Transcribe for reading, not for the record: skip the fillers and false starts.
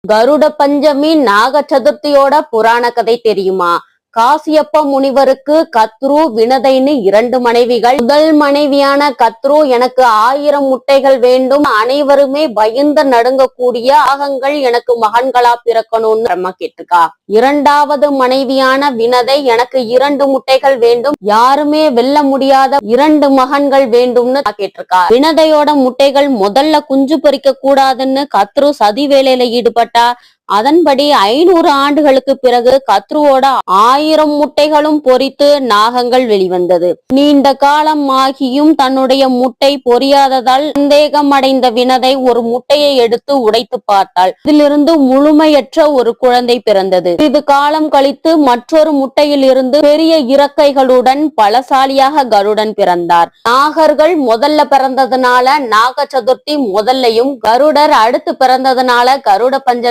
கருட பஞ்சமி நாக சதுர்த்தியோட புராண கதை தெரியுமா? காசியப்ப முனிவருக்கு கத்ரு வினதைன்னு 2 மனைவிகள். முதல் மனைவியான கத்ரு எனக்கு 1000 முட்டைகள் வேண்டும், அனைவருமே பயந்து நடுங்கக்கூடிய ஆகங்கள் எனக்கு மகன்களா பிறக்கணும்னு பிரம்மா கேட்டிருக்கா. இரண்டாவது மனைவியான வினதை எனக்கு 2 முட்டைகள் வேண்டும், யாருமே வெல்ல முடியாத 2 மகன்கள் வேண்டும்னு கேட்டிருக்கா. வினதையோட முட்டைகள் முதல்ல குஞ்சு பொரிக்க கூடாதுன்னு கத்ரு சதி வேலையில ஈடுபட்டா. அதன்படி 500 ஆண்டுகளுக்கு பிறகு கத்ருவோட 1000 முட்டைகளும் பொரித்து நாகங்கள் வெளிவந்தது. நீண்ட காலம் ஆகியும் தன்னுடைய முட்டை பொரியாததால் சந்தேகம் அடைந்த வினதை ஒரு முட்டையை எடுத்து உடைத்து பார்த்தாள். இதிலிருந்து முழுமையற்ற ஒரு குழந்தை பிறந்தது. சிறிது காலம் கழித்து மற்றொரு முட்டையில் இருந்து பெரிய இறக்கைகளுடன் பலசாலியாக கருடன் பிறந்தார். நாகர்கள் முதல்ல பிறந்ததுனால நாக சதுர்த்தி முதல்லையும், கருடர் அடுத்து பிறந்ததுனால கருட பஞ்சமி